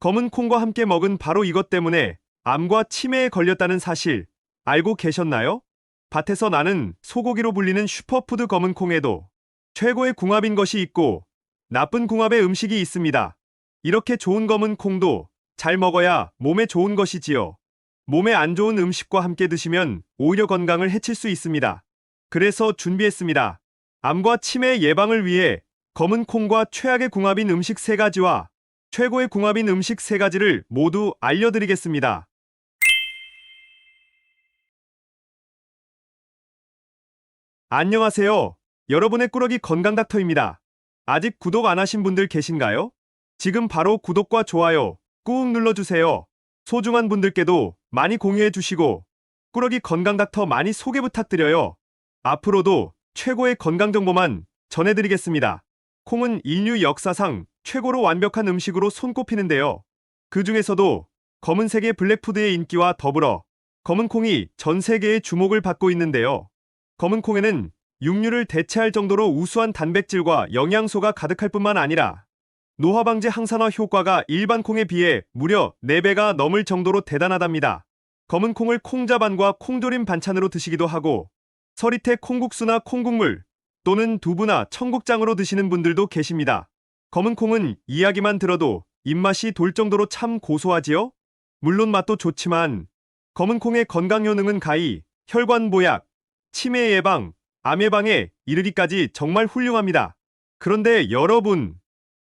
검은 콩과 함께 먹은 바로 이것 때문에 암과 치매에 걸렸다는 사실 알고 계셨나요? 밭에서 나는 소고기로 불리는 슈퍼푸드 검은 콩에도 최고의 궁합인 것이 있고 나쁜 궁합의 음식이 있습니다. 이렇게 좋은 검은 콩도 잘 먹어야 몸에 좋은 것이지요. 몸에 안 좋은 음식과 함께 드시면 오히려 건강을 해칠 수 있습니다. 그래서 준비했습니다. 암과 치매 예방을 위해 검은 콩과 최악의 궁합인 음식 3가지와 최고의 궁합인 음식 3가지를 모두 알려드리겠습니다. 안녕하세요. 여러분의 꾸러기 건강닥터입니다. 아직 구독 안 하신 분들 계신가요? 지금 바로 구독과 좋아요 꾹 눌러주세요. 소중한 분들께도 많이 공유해 주시고 꾸러기 건강닥터 많이 소개 부탁드려요. 앞으로도 최고의 건강 정보만 전해드리겠습니다. 콩은 인류 역사상 최고로 완벽한 음식으로 손꼽히는데요. 그 중에서도 검은색의 블랙푸드의 인기와 더불어 검은 콩이 전 세계의 주목을 받고 있는데요. 검은 콩에는 육류를 대체할 정도로 우수한 단백질과 영양소가 가득할 뿐만 아니라 노화 방지 항산화 효과가 일반 콩에 비해 무려 4배가 넘을 정도로 대단하답니다. 검은 콩을 콩자반과 콩조림 반찬으로 드시기도 하고 서리태 콩국수나 콩국물 또는 두부나 청국장으로 드시는 분들도 계십니다. 검은 콩은 이야기만 들어도 입맛이 돌 정도로 참 고소하지요? 물론 맛도 좋지만 검은 콩의 건강 효능은 가히 혈관 보약, 치매 예방, 암 예방에 이르기까지 정말 훌륭합니다. 그런데 여러분,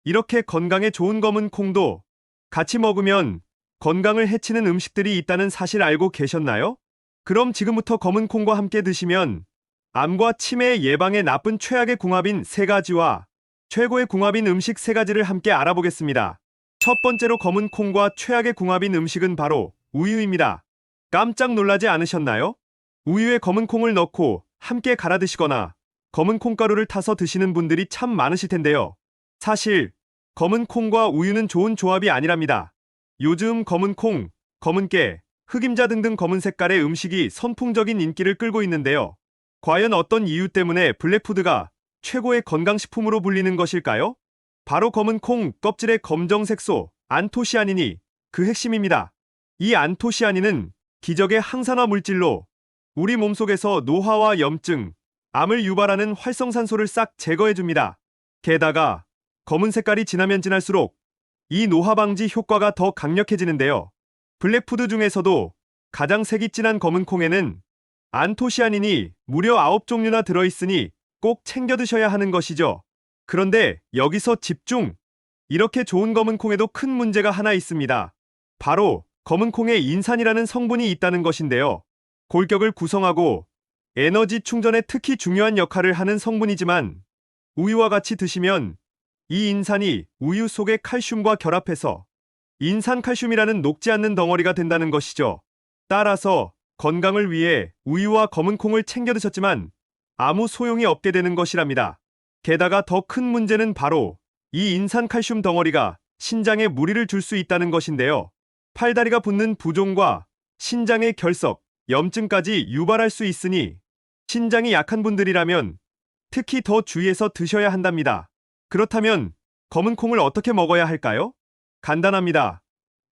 이렇게 건강에 좋은 검은 콩도 같이 먹으면 건강을 해치는 음식들이 있다는 사실 알고 계셨나요? 그럼 지금부터 검은 콩과 함께 드시면 암과 치매 예방에 나쁜 최악의 궁합인 3가지와 최고의 궁합인 음식 3가지를 함께 알아보겠습니다. 첫 번째로 검은 콩과 최악의 궁합인 음식은 바로 우유입니다. 깜짝 놀라지 않으셨나요? 우유에 검은 콩을 넣고 함께 갈아 드시거나 검은 콩가루를 타서 드시는 분들이 참 많으실 텐데요. 사실 검은 콩과 우유는 좋은 조합이 아니랍니다. 요즘 검은 콩, 검은 깨, 흑임자 등등 검은 색깔의 음식이 선풍적인 인기를 끌고 있는데요. 과연 어떤 이유 때문에 블랙푸드가 최고의 건강식품으로 불리는 것일까요? 바로 검은 콩 껍질의 검정 색소 안토시아닌이 그 핵심입니다. 이 안토시아닌은 기적의 항산화 물질로 우리 몸속에서 노화와 염증, 암을 유발하는 활성산소를 싹 제거해줍니다. 게다가 검은 색깔이 진하면 진할수록 이 노화 방지 효과가 더 강력해지는데요. 블랙푸드 중에서도 가장 색이 진한 검은 콩에는 안토시아닌이 무려 9종류나 들어있으니 꼭 챙겨 드셔야 하는 것이죠. 그런데 여기서 집중! 이렇게 좋은 검은 콩에도 큰 문제가 하나 있습니다. 바로 검은 콩에 인산이라는 성분이 있다는 것인데요. 골격을 구성하고 에너지 충전에 특히 중요한 역할을 하는 성분이지만 우유와 같이 드시면 이 인산이 우유 속의 칼슘과 결합해서 인산칼슘이라는 녹지 않는 덩어리가 된다는 것이죠. 따라서 건강을 위해 우유와 검은 콩을 챙겨 드셨지만 아무 소용이 없게 되는 것이랍니다. 게다가 더 큰 문제는 바로 이 인산칼슘 덩어리가 신장에 무리를 줄 수 있다는 것인데요. 팔다리가 붓는 부종과 신장의 결석, 염증까지 유발할 수 있으니 신장이 약한 분들이라면 특히 더 주의해서 드셔야 한답니다. 그렇다면 검은 콩을 어떻게 먹어야 할까요? 간단합니다.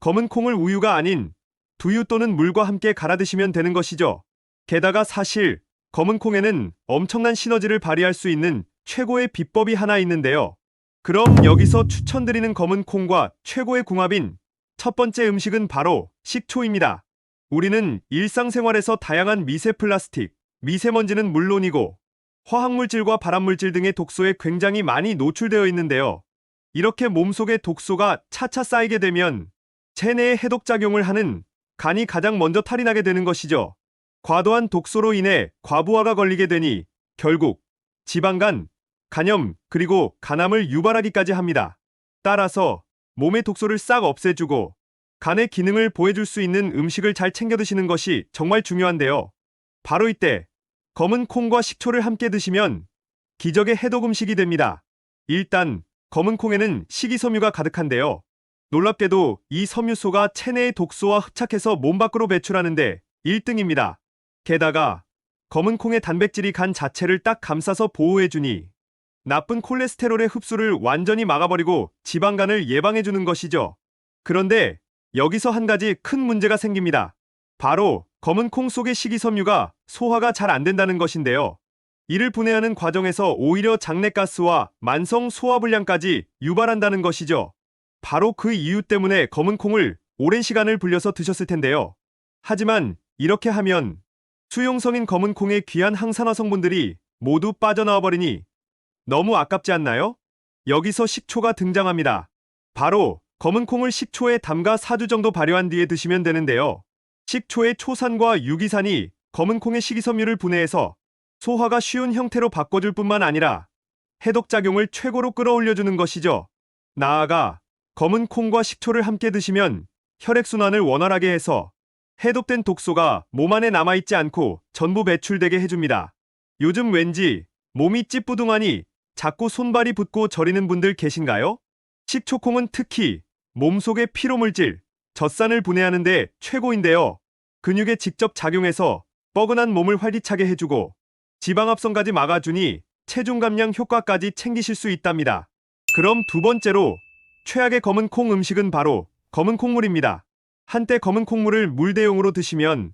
검은 콩을 우유가 아닌 두유 또는 물과 함께 갈아 드시면 되는 것이죠. 게다가 사실 검은 콩에는 엄청난 시너지를 발휘할 수 있는 최고의 비법이 하나 있는데요. 그럼 여기서 추천드리는 검은 콩과 최고의 궁합인 첫 번째 음식은 바로 식초입니다. 우리는 일상생활에서 다양한 미세 플라스틱, 미세먼지는 물론이고 화학물질과 발암물질 등의 독소에 굉장히 많이 노출되어 있는데요. 이렇게 몸속에 독소가 차차 쌓이게 되면 체내에 해독작용을 하는 간이 가장 먼저 탈이 나게 되는 것이죠. 과도한 독소로 인해 과부하가 걸리게 되니 결국 지방간, 간염, 그리고 간암을 유발하기까지 합니다. 따라서 몸의 독소를 싹 없애주고 간의 기능을 보해줄 수 있는 음식을 잘 챙겨 드시는 것이 정말 중요한데요. 바로 이때 검은 콩과 식초를 함께 드시면 기적의 해독 음식이 됩니다. 일단 검은 콩에는 식이섬유가 가득한데요. 놀랍게도 이 섬유소가 체내의 독소와 흡착해서 몸 밖으로 배출하는데 1등입니다. 게다가 검은 콩의 단백질이 간 자체를 딱 감싸서 보호해주니 나쁜 콜레스테롤의 흡수를 완전히 막아버리고 지방간을 예방해주는 것이죠. 그런데 여기서 한 가지 큰 문제가 생깁니다. 바로 검은 콩 속의 식이섬유가 소화가 잘 안 된다는 것인데요. 이를 분해하는 과정에서 오히려 장내가스와 만성 소화불량까지 유발한다는 것이죠. 바로 그 이유 때문에 검은 콩을 오랜 시간을 불려서 드셨을 텐데요. 하지만 이렇게 하면 수용성인 검은 콩의 귀한 항산화 성분들이 모두 빠져나와 버리니 너무 아깝지 않나요? 여기서 식초가 등장합니다. 바로 검은 콩을 식초에 담가 4주 정도 발효한 뒤에 드시면 되는데요. 식초의 초산과 유기산이 검은 콩의 식이섬유를 분해해서 소화가 쉬운 형태로 바꿔줄 뿐만 아니라 해독작용을 최고로 끌어올려주는 것이죠. 나아가 검은 콩과 식초를 함께 드시면 혈액순환을 원활하게 해서 해독된 독소가 몸 안에 남아있지 않고 전부 배출되게 해줍니다. 요즘 왠지 몸이 찌뿌둥하니 자꾸 손발이 붓고 저리는 분들 계신가요? 식초콩은 특히 몸속의 피로물질, 젖산을 분해하는 데 최고인데요. 근육에 직접 작용해서 뻐근한 몸을 활기차게 해주고 지방합성까지 막아주니 체중 감량 효과까지 챙기실 수 있답니다. 그럼 두 번째로 최악의 검은 콩 음식은 바로 검은 콩물입니다. 한때 검은 콩물을 물 대용으로 드시면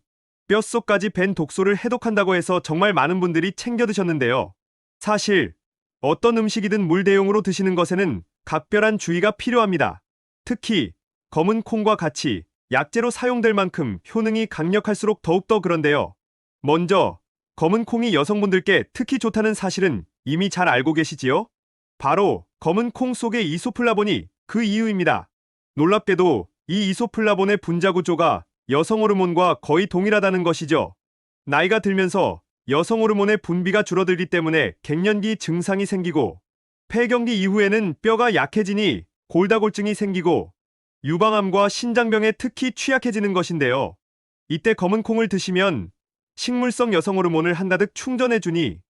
뼛속까지 밴 독소를 해독한다고 해서 정말 많은 분들이 챙겨 드셨는데요. 사실 어떤 음식이든 물 대용으로 드시는 것에는 각별한 주의가 필요합니다. 특히 검은 콩과 같이 약재로 사용될 만큼 효능이 강력할수록 더욱더 그런데요. 먼저 검은 콩이 여성분들께 특히 좋다는 사실은 이미 잘 알고 계시지요? 바로 검은 콩 속의 이소플라본이 그 이유입니다. 놀랍게도 이 이소플라본의 분자 구조가 여성 호르몬과 거의 동일하다는 것이죠. 나이가 들면서 여성 호르몬의 분비가 줄어들기 때문에 갱년기 증상이 생기고 폐경기 이후에는 뼈가 약해지니 골다골증이 생기고 유방암과 신장병에 특히 취약해지는 것인데요. 이때 검은 콩을 드시면 식물성 여성 호르몬을 한가득 충전해주니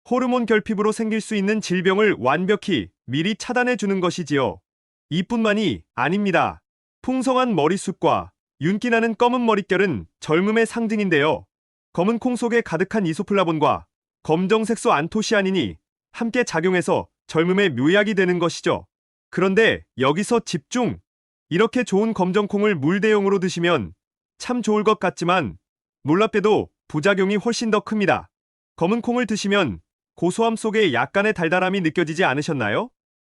호르몬 결핍으로 생길 수 있는 질병을 완벽히 미리 차단해주는 것이지요. 이뿐만이 아닙니다. 풍성한 머리숱과 윤기나는 검은 머릿결은 젊음의 상징인데요. 검은 콩 속에 가득한 이소플라본과 검정색소 안토시아닌이 함께 작용해서 젊음의 묘약이 되는 것이죠. 그런데 여기서 집중! 이렇게 좋은 검정콩을 물 대용으로 드시면 참 좋을 것 같지만 놀랍게도 부작용이 훨씬 더 큽니다. 검은 콩을 드시면 고소함 속에 약간의 달달함이 느껴지지 않으셨나요?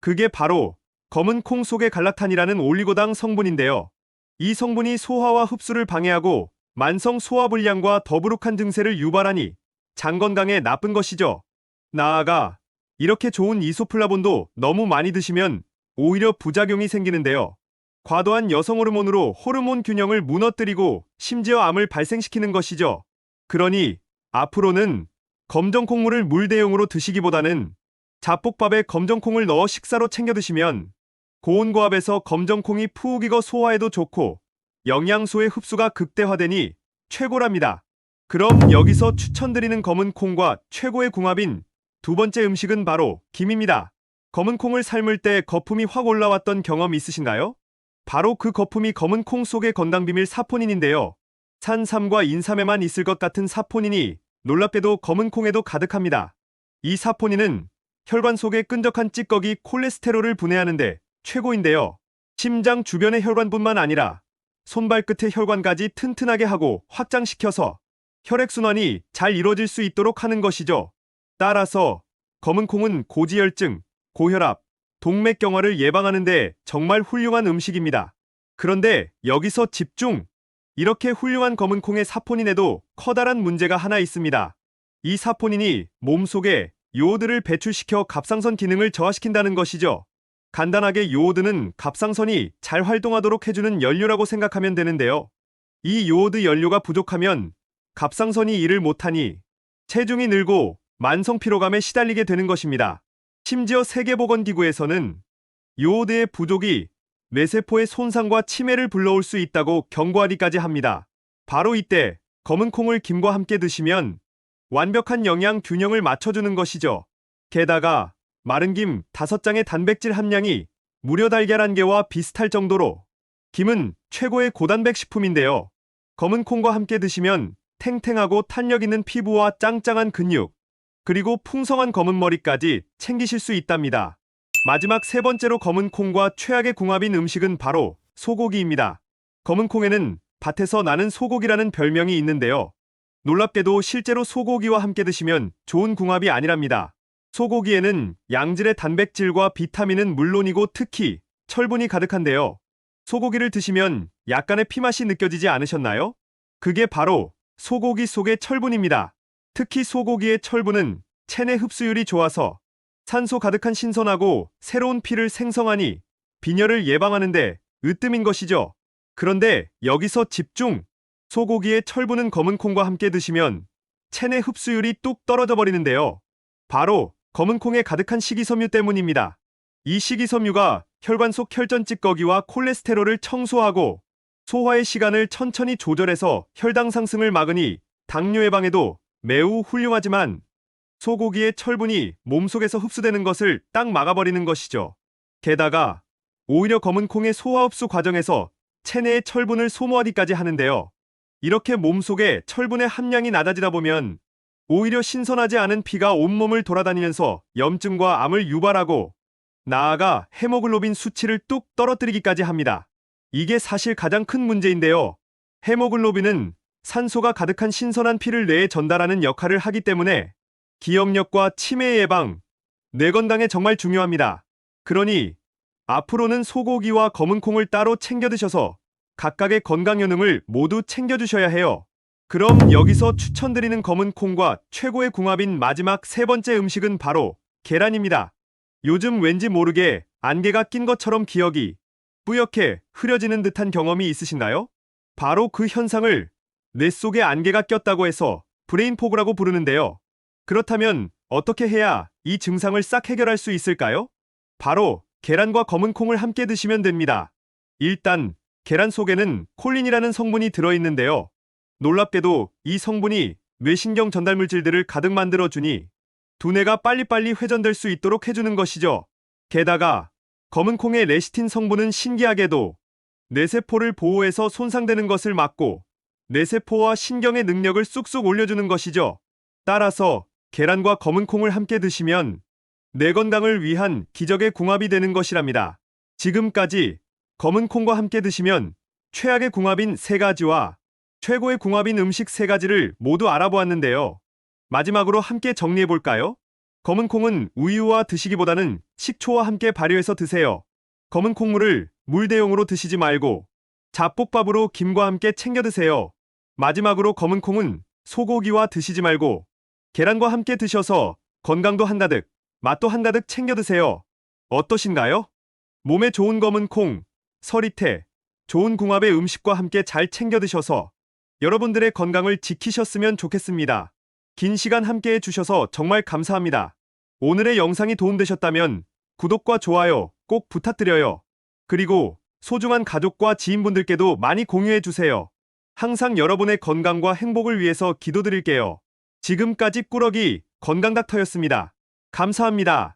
그게 바로 검은 콩 속의 갈락탄이라는 올리고당 성분인데요. 이 성분이 소화와 흡수를 방해하고 만성 소화불량과 더부룩한 증세를 유발하니 장 건강에 나쁜 것이죠. 나아가 이렇게 좋은 이소플라본도 너무 많이 드시면 오히려 부작용이 생기는데요. 과도한 여성 호르몬으로 호르몬 균형을 무너뜨리고 심지어 암을 발생시키는 것이죠. 그러니 앞으로는 검정콩물을 물 대용으로 드시기보다는 잡곡밥에 검정콩을 넣어 식사로 챙겨 드시면 고온고압에서 검정콩이 푹 익어 소화에도 좋고 영양소의 흡수가 극대화되니 최고랍니다. 그럼 여기서 추천드리는 검은 콩과 최고의 궁합인 두 번째 음식은 바로 김입니다. 검은 콩을 삶을 때 거품이 확 올라왔던 경험 있으신가요? 바로 그 거품이 검은 콩 속의 건강비밀 사포닌인데요. 산삼과 인삼에만 있을 것 같은 사포닌이 놀랍게도 검은 콩에도 가득합니다. 이 사포닌은 혈관 속의 끈적한 찌꺼기 콜레스테롤을 분해하는데 최고인데요. 심장 주변의 혈관뿐만 아니라 손발끝의 혈관까지 튼튼하게 하고 확장시켜서 혈액순환이 잘 이루어질 수 있도록 하는 것이죠. 따라서 검은 콩은 고지혈증, 고혈압, 동맥경화를 예방하는 데 정말 훌륭한 음식입니다. 그런데 여기서 집중! 이렇게 훌륭한 검은 콩의 사포닌에도 커다란 문제가 하나 있습니다. 이 사포닌이 몸속에 요오드를 배출시켜 갑상선 기능을 저하시킨다는 것이죠. 간단하게 요오드는 갑상선이 잘 활동하도록 해주는 연료라고 생각하면 되는데요. 이 요오드 연료가 부족하면 갑상선이 일을 못하니 체중이 늘고 만성 피로감에 시달리게 되는 것입니다. 심지어 세계보건기구에서는 요오드의 부족이 뇌세포의 손상과 치매를 불러올 수 있다고 경고하기까지 합니다. 바로 이때 검은 콩을 김과 함께 드시면 완벽한 영양 균형을 맞춰주는 것이죠. 게다가 마른 김 5장의 단백질 함량이 무려 달걀 1개와 비슷할 정도로 김은 최고의 고단백 식품인데요. 검은 콩과 함께 드시면 탱탱하고 탄력 있는 피부와 짱짱한 근육, 그리고 풍성한 검은 머리까지 챙기실 수 있답니다. 마지막 세 번째로 검은 콩과 최악의 궁합인 음식은 바로 소고기입니다. 검은 콩에는 밭에서 나는 소고기라는 별명이 있는데요. 놀랍게도 실제로 소고기와 함께 드시면 좋은 궁합이 아니랍니다. 소고기에는 양질의 단백질과 비타민은 물론이고 특히 철분이 가득한데요. 소고기를 드시면 약간의 피맛이 느껴지지 않으셨나요? 그게 바로 소고기 속의 철분입니다. 특히 소고기의 철분은 체내 흡수율이 좋아서 산소 가득한 신선하고 새로운 피를 생성하니 빈혈을 예방하는데 으뜸인 것이죠. 그런데 여기서 집중! 소고기의 철분은 검은 콩과 함께 드시면 체내 흡수율이 뚝 떨어져 버리는데요. 바로 검은 콩에 가득한 식이섬유 때문입니다. 이 식이섬유가 혈관 속 혈전 찌꺼기와 콜레스테롤을 청소하고 소화의 시간을 천천히 조절해서 혈당 상승을 막으니 당뇨 예방에도 매우 훌륭하지만 소고기의 철분이 몸속에서 흡수되는 것을 딱 막아버리는 것이죠. 게다가 오히려 검은 콩의 소화 흡수 과정에서 체내의 철분을 소모하기까지 하는데요. 이렇게 몸속에 철분의 함량이 낮아지다 보면 오히려 신선하지 않은 피가 온몸을 돌아다니면서 염증과 암을 유발하고 나아가 헤모글로빈 수치를 뚝 떨어뜨리기까지 합니다. 이게 사실 가장 큰 문제인데요. 헤모글로빈은 산소가 가득한 신선한 피를 뇌에 전달하는 역할을 하기 때문에 기억력과 치매 예방, 뇌 건강에 정말 중요합니다. 그러니 앞으로는 소고기와 검은 콩을 따로 챙겨 드셔서 각각의 건강 효능을 모두 챙겨주셔야 해요. 그럼 여기서 추천드리는 검은 콩과 최고의 궁합인 마지막 세 번째 음식은 바로 계란입니다. 요즘 왠지 모르게 안개가 낀 것처럼 기억이 뿌옇게 흐려지는 듯한 경험이 있으신가요? 바로 그 현상을 뇌 속에 안개가 꼈다고 해서 브레인 포그라고 부르는데요. 그렇다면 어떻게 해야 이 증상을 싹 해결할 수 있을까요? 바로 계란과 검은 콩을 함께 드시면 됩니다. 일단 계란 속에는 콜린이라는 성분이 들어있는데요. 놀랍게도 이 성분이 뇌신경 전달 물질들을 가득 만들어주니 두뇌가 빨리빨리 회전될 수 있도록 해주는 것이죠. 게다가 검은 콩의 레시틴 성분은 신기하게도 뇌세포를 보호해서 손상되는 것을 막고 뇌세포와 신경의 능력을 쑥쑥 올려주는 것이죠. 따라서 계란과 검은 콩을 함께 드시면 뇌 건강을 위한 기적의 궁합이 되는 것이랍니다. 지금까지 검은 콩과 함께 드시면 최악의 궁합인 세 가지와 최고의 궁합인 음식 세 가지를 모두 알아보았는데요. 마지막으로 함께 정리해볼까요? 검은 콩은 우유와 드시기보다는 식초와 함께 발효해서 드세요. 검은 콩물을 물 대용으로 드시지 말고 잡곡밥으로 김과 함께 챙겨 드세요. 마지막으로 검은 콩은 소고기와 드시지 말고 계란과 함께 드셔서 건강도 한가득, 맛도 한가득 챙겨 드세요. 어떠신가요? 몸에 좋은 검은 콩, 서리태, 좋은 궁합의 음식과 함께 잘 챙겨 드셔서 여러분들의 건강을 지키셨으면 좋겠습니다. 긴 시간 함께 해주셔서 정말 감사합니다. 오늘의 영상이 도움되셨다면 구독과 좋아요 꼭 부탁드려요. 그리고 소중한 가족과 지인분들께도 많이 공유해주세요. 항상 여러분의 건강과 행복을 위해서 기도드릴게요. 지금까지 꾸러기 건강닥터였습니다. 감사합니다.